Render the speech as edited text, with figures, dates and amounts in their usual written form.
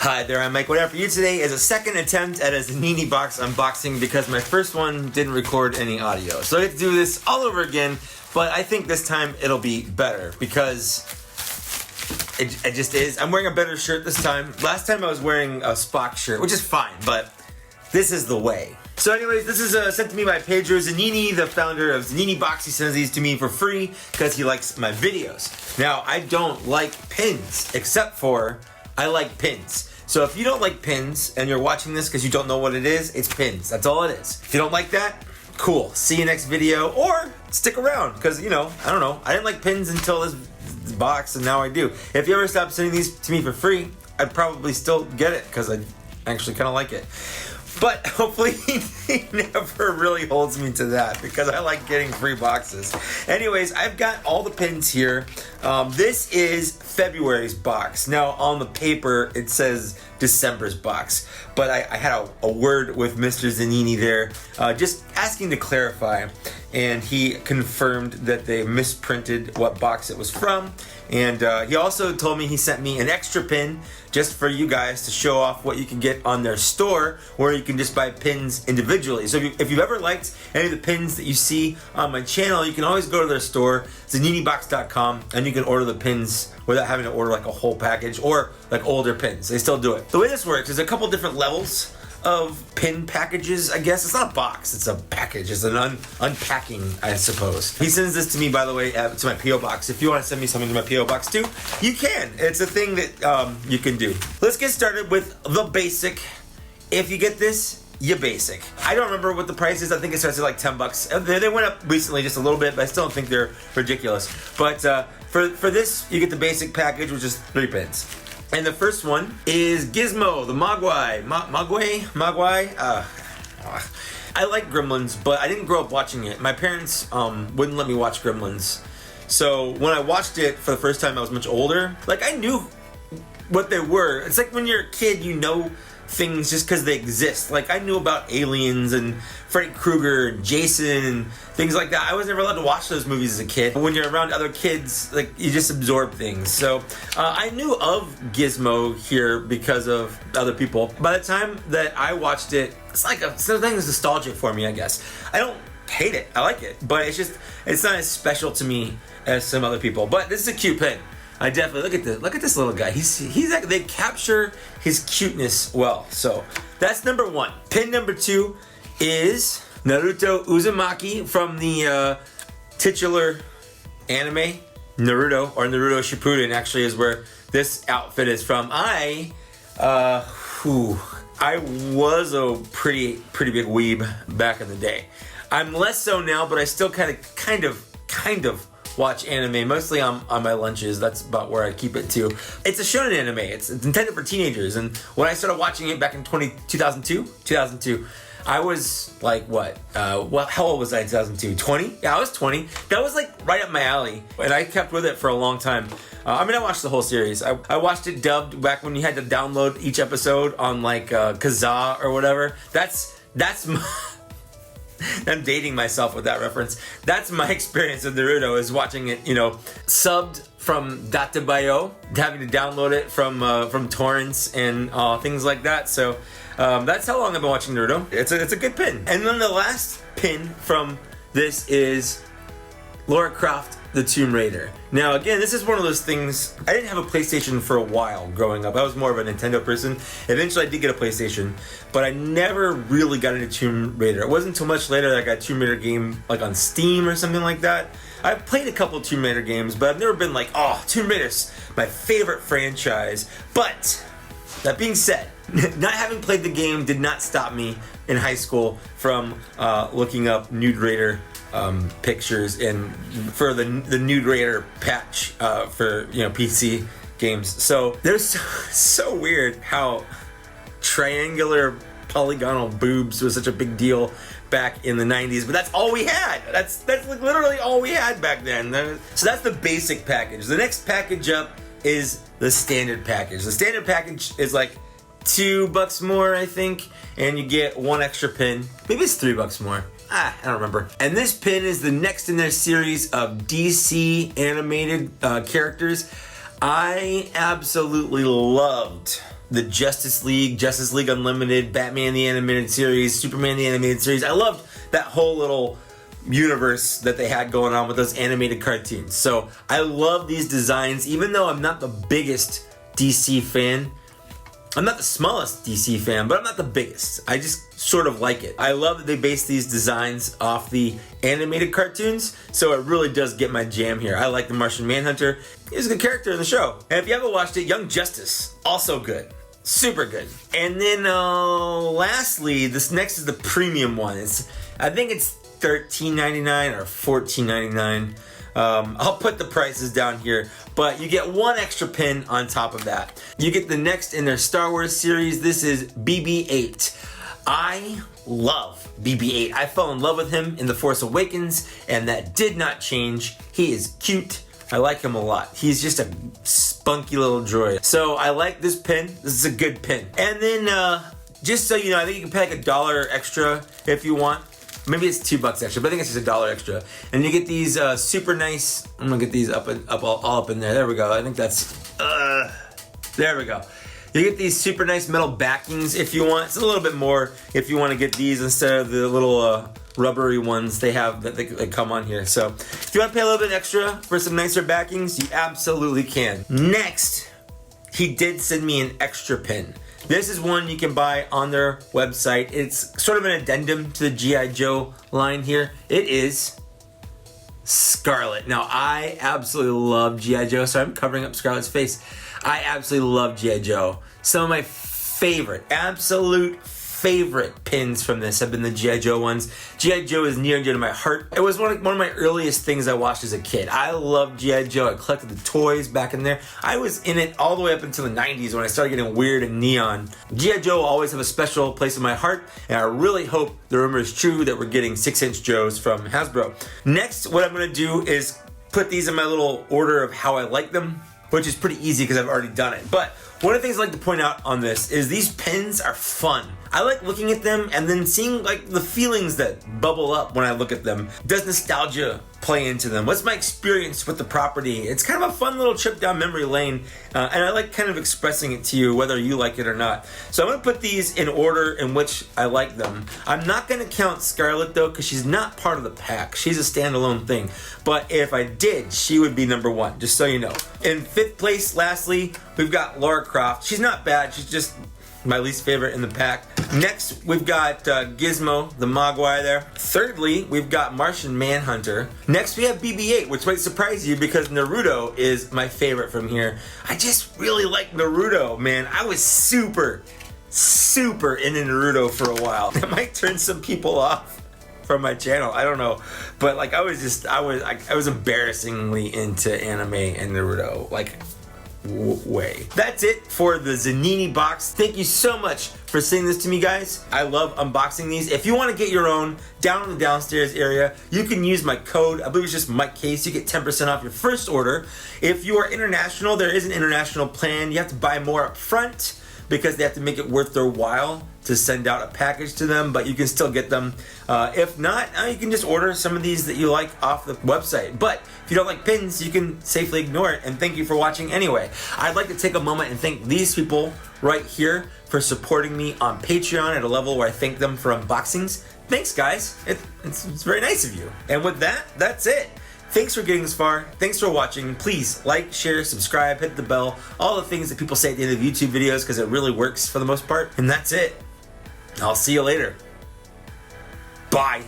Hi there, I'm Mike. What I have for you today is a second attempt at a Zanini Box unboxing because my first one didn't record any audio. So I get to do this all over again, but I think this time it'll be better because it just is. I'm wearing a better shirt this time. Last time I was wearing a Spock shirt, which is fine, but this is the way. So anyways, this is sent to me by Pedro Zanini, the founder of Zanini Box. He sends these to me for free because he likes my videos. Now, I don't like pins, except for I like pins. So if you don't like pins and you're watching this because you don't know what it is, it's pins. That's all it is. If you don't like that, cool. See you next video, or stick around because, you know, I don't know. I didn't like pins until this box, and now I do. If you ever stop sending these to me for free, I'd probably still get it because I actually kind of like it. But hopefully he never really holds me to that because I like getting free boxes. Anyways, I've got all the pins here. This is February's box. Now on the paper it says December's box, but I had a word with Mr. Zanini there, just asking to clarify, and he confirmed that they misprinted what box it was from. And he also told me he sent me an extra pin just for you guys to show off what you can get on their store, where you can just buy pins individually. So if you've ever liked any of the pins that you see on my channel, you can always go to their store, zaninibox.com, and you can order the pins without having to order like a whole package or like older pins. They still do it. The way this works is a couple different levels of pin packages, I guess. It's not a box, it's a package. It's an unpacking, I suppose. He sends this to me, by the way, to my P.O. Box. If you want to send me something to my P.O. Box too, you can. It's a thing that you can do. Let's get started with the basic. If you get this, you basic. I don't remember what the price is. I think it starts at like $10. They went up recently just a little bit, but I still don't think they're ridiculous. But for this, you get the basic package, which is 3 pins. And the first one is Gizmo, the Mogwai. Mogwai? I like Gremlins, but I didn't grow up watching it. My parents wouldn't let me watch Gremlins. So when I watched it for the first time, I was much older. Like, I knew what they were. It's like when you're a kid, you know things just because they exist. Like, I knew about aliens and Freddy Krueger and Jason and things like that. I was never allowed to watch those movies as a kid. When you're around other kids, like, you just absorb things. So I knew of Gizmo here because of other people. By the time that I watched it, it's like something that's nostalgic for me, I guess. I don't hate it. I like it, but it's not as special to me as some other people. But this is a cute pin. I definitely look at this little guy. They capture his cuteness well. So that's number 1. Pin number 2 is Naruto Uzumaki from the titular anime Naruto, or Naruto Shippuden actually is where this outfit is from. I was a pretty big weeb back in the day. I'm less so now, but I still kind of watch anime, mostly on my lunches. That's about where I keep it too. It's a shonen anime. It's intended for teenagers. And when I started watching it back in 2002, I was like, what? How old was I in 2002? 20? Yeah, I was 20. That was like right up my alley. And I kept with it for a long time. I watched the whole series. I watched it dubbed back when you had to download each episode on like Kazaa or whatever. That's my... I'm dating myself with that reference. That's my experience with Naruto, is watching it, subbed from Databayo, having to download it from torrents and things like that. So that's how long I've been watching Naruto. It's a good pin. And then the last pin from this is Lara Croft, the Tomb Raider. Now again, this is one of those things, I didn't have a PlayStation for a while growing up. I was more of a Nintendo person. Eventually I did get a PlayStation, but I never really got into Tomb Raider. It wasn't until much later that I got a Tomb Raider game like on Steam or something like that. I've played a couple of Tomb Raider games, but I've never been like, oh, Tomb Raider's my favorite franchise. But that being said, not having played the game did not stop me in high school from looking up Nude Raider pictures and for the Nude Raider patch for PC games. So there's so weird how triangular polygonal boobs was such a big deal back in the 90s, but that's all we had. That's like literally all we had back then. So that's the basic package. The next package up is the standard package. The standard package is like $2 more, I think, and you get 1 extra pin. Maybe it's $3 more. I don't remember. And this pin is the next in their series of DC animated characters. I absolutely loved the Justice League Unlimited, Batman the Animated Series, Superman the Animated Series. I loved that whole little universe that they had going on with those animated cartoons. So I love these designs, even though I'm not the biggest DC fan. I'm not the smallest DC fan, but I'm not the biggest. I just sort of like it. I love that they base these designs off the animated cartoons, so it really does get my jam here. I like the Martian Manhunter. He's a good character in the show. And if you haven't watched it, Young Justice, also good. Super good. And then lastly, this next is the premium one. I think it's $13.99 or $14.99. I'll put the prices down here, but you get one extra pin on top of that. You get the next in their Star Wars series. This is BB-8. I love BB-8. I fell in love with him in The Force Awakens, and that did not change. He is cute. I like him a lot. He's just a spunky little droid. So I like this pin. This is a good pin. And then, just so you know, I think you can pay like $1 extra if you want. Maybe it's $2 extra, but I think it's just $1 extra. And you get these super nice, I'm gonna get these all up in there. There we go. I think that's, there we go. You get these super nice metal backings if you want. It's a little bit more if you want to get these instead of the little rubbery ones they have that they come on here. So if you want to pay a little bit extra for some nicer backings, you absolutely can. Next, he did send me an extra pin. This is one you can buy on their website. It's sort of an addendum to the G.I. Joe line here. It is Scarlet. Now, I absolutely love G.I. Joe, so I'm covering up Scarlet's face. I absolutely love G.I. Joe. Some of my absolute favorite pins from this have been the G.I. Joe ones. G.I. Joe is near and dear to my heart. It was one of my earliest things I watched as a kid. I loved G.I. Joe. I collected the toys back in there. I was in it all the way up until the 90s when I started getting weird and neon. G.I. Joe will always have a special place in my heart, and I really hope the rumor is true that we're getting 6-inch Joes from Hasbro. Next, what I'm going to do is put these in my little order of how I like them, which is pretty easy because I've already done it. But one of the things I like to point out on this is these pins are fun. I like looking at them and then seeing like the feelings that bubble up when I look at them. Does nostalgia play into them? What's my experience with the property? It's kind of a fun little trip down memory lane, and I like kind of expressing it to you whether you like it or not. So I'm going to put these in order in which I like them. I'm not going to count Scarlet though because she's not part of the pack. She's a standalone thing. But if I did, she would be number 1, just so you know. In 5th place, lastly, we've got Lara Croft. She's not bad. She's just my least favorite in the pack. Next, we've got Gizmo, the Mogwai there. Thirdly, we've got Martian Manhunter. Next, we have BB-8, which might surprise you because Naruto is my favorite from here. I just really like Naruto, man. I was super into Naruto for a while. That might turn some people off from my channel. I don't know, but like I was embarrassingly into anime and Naruto. Like, way. That's it for the Zanini box. Thank you so much for sending this to me, guys. I love unboxing these. If you want to get your own down in the downstairs area, you can use my code. I believe it's just mikekaess. You get 10% off your first order. If you are international, there is an international plan. You have to buy more up front because they have to make it worth their while to send out a package to them, but you can still get them. If not, you can just order some of these that you like off the website. But if you don't like pins, you can safely ignore it, and thank you for watching anyway. I'd like to take a moment and thank these people right here for supporting me on Patreon at a level where I thank them for unboxings. Thanks, guys. It's very nice of you. And with that, that's it. Thanks for getting this far. Thanks for watching. Please like, share, subscribe, hit the bell, all the things that people say at the end of YouTube videos because it really works for the most part. And that's it. I'll see you later. Bye.